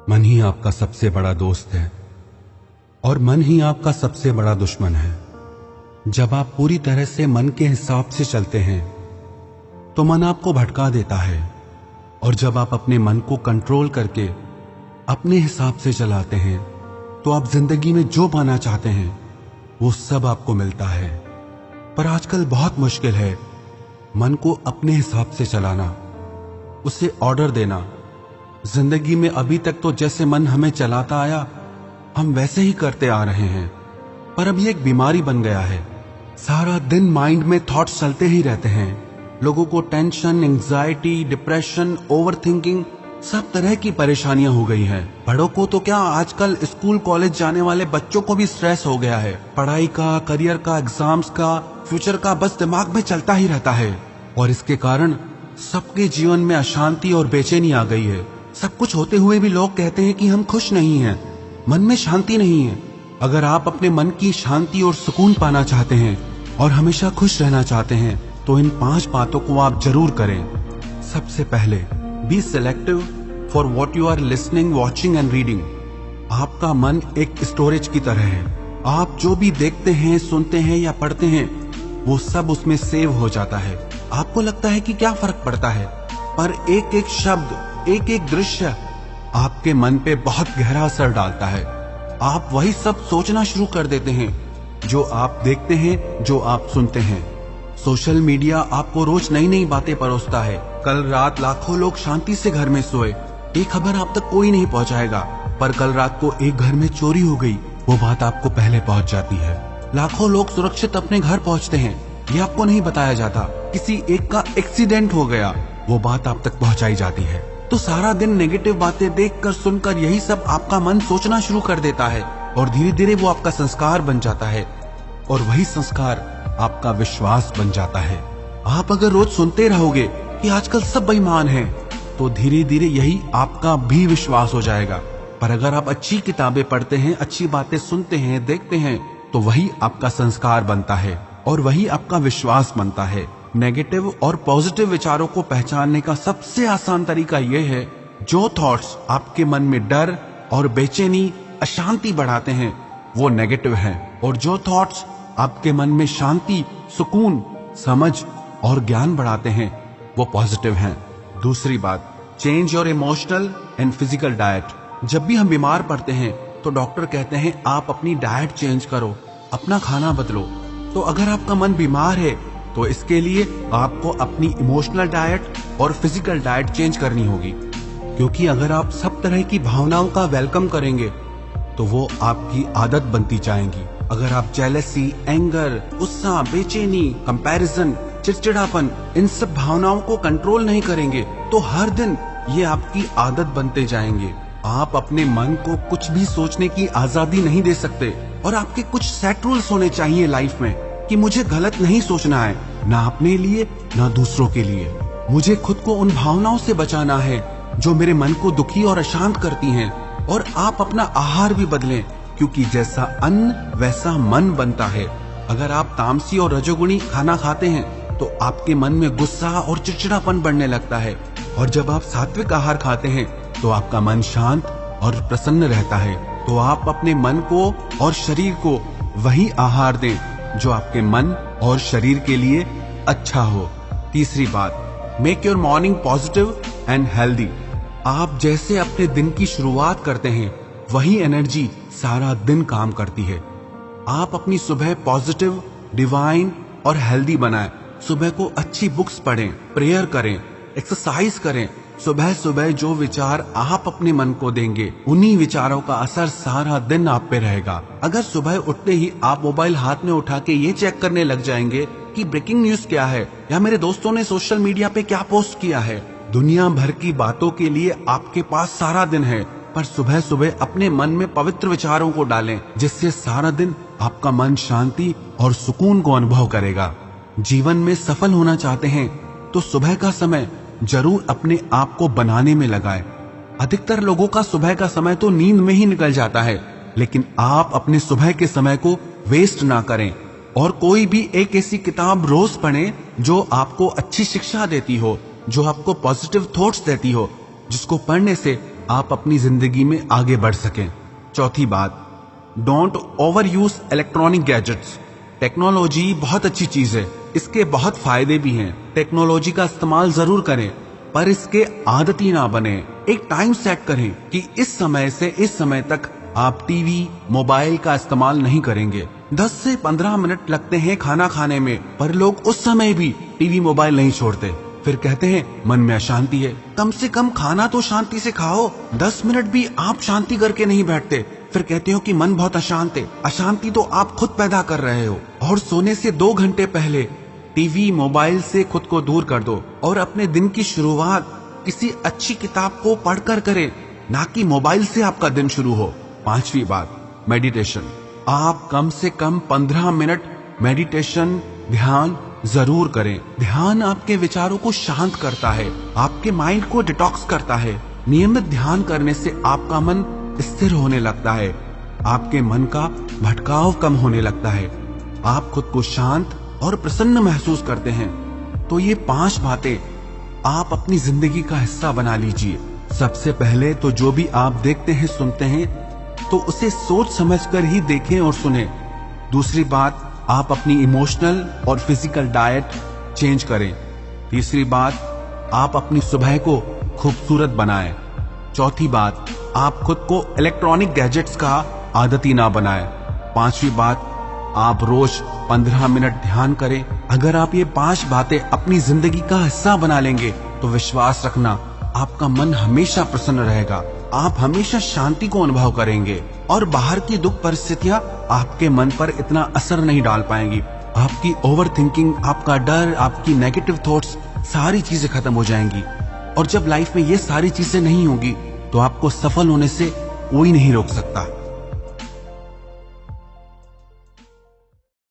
मन ही आपका सबसे बड़ा दोस्त है और मन ही आपका सबसे बड़ा दुश्मन है। जब आप पूरी तरह से मन के हिसाब से चलते हैं तो मन आपको भटका देता है, और जब आप अपने मन को कंट्रोल करके अपने हिसाब से चलाते हैं तो आप जिंदगी में जो पाना चाहते हैं वो सब आपको मिलता है। पर आजकल बहुत मुश्किल है मन को अपने हिसाब से चलाना, उसे ऑर्डर देना। जिंदगी में अभी तक तो जैसे मन हमें चलाता आया हम वैसे ही करते आ रहे हैं, पर अब ये एक बीमारी बन गया है। सारा दिन माइंड में थॉट्स चलते ही रहते हैं। लोगों को टेंशन, एंजाइटी, डिप्रेशन, ओवरथिंकिंग, सब तरह की परेशानियां हो गई हैं। बड़ों को तो क्या, आजकल स्कूल कॉलेज जाने वाले बच्चों को भी स्ट्रेस हो गया है। पढ़ाई का, करियर का, एग्जाम्स का, फ्यूचर का बस दिमाग में चलता ही रहता है, और इसके कारण सबके जीवन में अशांति और बेचैनी आ गई है। सब कुछ होते हुए भी लोग कहते हैं कि हम खुश नहीं हैं, मन में शांति नहीं है। अगर आप अपने मन की शांति और सुकून पाना चाहते हैं और हमेशा खुश रहना चाहते हैं तो इन 5 बातों को आप जरूर करें। सबसे पहले, be selective for what you are listening, watching and reading. आपका मन एक स्टोरेज की तरह है। आप जो भी देखते हैं, सुनते हैं या पढ़ते हैं वो सब उसमें सेव हो जाता है। आपको लगता है कि क्या फर्क पड़ता है, पर एक एक शब्द, एक एक दृश्य आपके मन पे बहुत गहरा असर डालता है। आप वही सब सोचना शुरू कर देते हैं जो आप देखते हैं, जो आप सुनते हैं। सोशल मीडिया आपको रोज नई नई बातें परोसता है। कल रात लाखों लोग शांति से घर में सोए, ये खबर आप तक कोई नहीं पहुंचाएगा, पर कल रात को एक घर में चोरी हो गई, वो बात आपको पहले पहुंच जाती है। लाखों लोग सुरक्षित अपने घर पहुंचते हैं, ये आपको नहीं बताया जाता। किसी एक का एक्सीडेंट हो गया, वो बात आप तक पहुंचाई जाती है। तो सारा दिन नेगेटिव बातें देखकर, सुनकर यही सब आपका मन सोचना शुरू कर देता है, और धीरे धीरे वो आपका संस्कार बन जाता है, और वही संस्कार आपका विश्वास बन जाता है। आप अगर रोज सुनते रहोगे कि आजकल सब बेईमान हैं, तो धीरे धीरे यही आपका भी विश्वास हो जाएगा। पर अगर आप अच्छी किताबें पढ़ते हैं, अच्छी बातें सुनते हैं, देखते हैं, तो वही आपका संस्कार बनता है और वही आपका विश्वास बनता है। नेगेटिव और पॉजिटिव विचारों को पहचानने का सबसे आसान तरीका यह है, जो थॉट्स आपके मन में डर और बेचैनी, अशांति बढ़ाते हैं वो नेगेटिव हैं, और जो थॉट्स आपके मन में शांति, सुकून, समझ और ज्ञान बढ़ाते हैं वो पॉजिटिव हैं। दूसरी बात, change your emotional and physical diet. जब भी हम बीमार पड़ते हैं तो डॉक्टर कहते हैं आप अपनी डाइट चेंज करो, अपना खाना बदलो। तो अगर आपका मन बीमार है तो इसके लिए आपको अपनी इमोशनल डाइट और फिजिकल डाइट चेंज करनी होगी, क्योंकि अगर आप सब तरह की भावनाओं का वेलकम करेंगे तो वो आपकी आदत बनती जाएंगी। अगर आप जेलसी, एंगर, गुस्सा, बेचैनी, कंपैरिजन, चिड़चिड़ापन, इन सब भावनाओं को कंट्रोल नहीं करेंगे तो हर दिन ये आपकी आदत बनते जाएंगे। आप अपने मन को कुछ भी सोचने की आजादी नहीं दे सकते, और आपके कुछ सेट रूल्स होने चाहिए लाइफ में कि मुझे गलत नहीं सोचना है, ना अपने लिए ना दूसरों के लिए। मुझे खुद को उन भावनाओं से बचाना है जो मेरे मन को दुखी और अशांत करती हैं। और आप अपना आहार भी बदलें, क्योंकि जैसा अन्न वैसा मन बनता है। अगर आप तामसी और रजोगुणी खाना खाते हैं तो आपके मन में गुस्सा और चिड़चिड़ापन बढ़ने लगता है, और जब आप सात्विक आहार खाते हैं तो आपका मन शांत और प्रसन्न रहता है। तो आप अपने मन को और शरीर को वही आहार दें जो आपके मन और शरीर के लिए अच्छा हो। तीसरी बात, make your morning positive and healthy. आप जैसे अपने दिन की शुरुआत करते हैं वही एनर्जी सारा दिन काम करती है। आप अपनी सुबह पॉजिटिव, डिवाइन और हेल्दी बनाएं। सुबह को अच्छी बुक्स पढ़ें, प्रेयर करें, एक्सरसाइज करें। सुबह सुबह जो विचार आप अपने मन को देंगे उन्हीं विचारों का असर सारा दिन आप पे रहेगा। अगर सुबह उठते ही आप मोबाइल हाथ में उठा के ये चेक करने लग जाएंगे कि ब्रेकिंग न्यूज क्या है या मेरे दोस्तों ने सोशल मीडिया पे क्या पोस्ट किया है, दुनिया भर की बातों के लिए आपके पास सारा दिन है। पर सुबह सुबह अपने मन में पवित्र विचारों को डालें, जिससे सारा दिन आपका मन शांति और सुकून को अनुभव करेगा। जीवन में सफल होना चाहते हैं तो सुबह का समय जरूर अपने आप को बनाने में लगाएं। अधिकतर लोगों का सुबह का समय तो नींद में ही निकल जाता है, लेकिन आप अपने सुबह के समय को वेस्ट ना करें, और कोई भी एक ऐसी किताब रोज पढ़ें जो आपको अच्छी शिक्षा देती हो, जो आपको पॉजिटिव थॉट्स देती हो, जिसको पढ़ने से आप अपनी जिंदगी में आगे बढ़ सकें। चौथी बात, don't over use electronic gadgets. Technology बहुत अच्छी चीज है, इसके बहुत फायदे भी हैं। टेक्नोलॉजी का इस्तेमाल जरूर करें, पर इसके आदती ना बने। एक टाइम सेट करें कि इस समय से इस समय तक आप टीवी, मोबाइल का इस्तेमाल नहीं करेंगे। 10 से 15 मिनट लगते हैं खाना खाने में, पर लोग उस समय भी टीवी, मोबाइल नहीं छोड़ते। फिर कहते हैं मन में अशांति है। कम से कम खाना तो शांति से खाओ। 10 मिनट भी आप शांति करके नहीं बैठते, फिर कहते हो कि मन बहुत अशांत है। अशांति तो आप खुद पैदा कर रहे हो। और सोने से 2 घंटे पहले टीवी, मोबाइल से खुद को दूर कर दो और अपने दिन की शुरुआत किसी अच्छी किताब को पढ़कर करें, ना कि मोबाइल से आपका दिन शुरू हो। 5वीं बात, मेडिटेशन। आप कम से कम 15 मिनट मेडिटेशन, ध्यान जरूर करें। ध्यान आपके विचारों को शांत करता है, आपके माइंड को डिटॉक्स करता है। नियमित ध्यान करने से आपका मन स्थिर होने लगता है, आपके मन का भटकाव कम होने लगता है, आप खुद को शांत और प्रसन्न महसूस करते हैं। तो ये 5 बातें आप अपनी जिंदगी का हिस्सा बना लीजिए। सबसे पहले तो जो भी आप देखते हैं, सुनते हैं, तो उसे सोच समझकर ही देखें और सुने। दूसरी बात, आप अपनी इमोशनल और फिजिकल डाइट चेंज करें। तीसरी बात, आप अपनी सुबह को खूबसूरत बनाएं। चौथी बात, आप खुद को इलेक्ट्रॉनिक गैजेट्स का आदती ना बनाएं। 5वीं बात, आप रोज 15 मिनट ध्यान करें। अगर आप ये 5 बातें अपनी जिंदगी का हिस्सा बना लेंगे तो विश्वास रखना, आपका मन हमेशा प्रसन्न रहेगा, आप हमेशा शांति को अनुभव करेंगे और बाहर की दुख परिस्थितियां आपके मन पर इतना असर नहीं डाल पाएंगी। आपकी ओवर थिंकिंग, आपका डर, आपकी नेगेटिव थॉट्स, सारी चीजें खत्म हो जाएंगी। और जब लाइफ में ये सारी चीजें नहीं होंगी तो आपको सफल होने से कोई नहीं रोक सकता।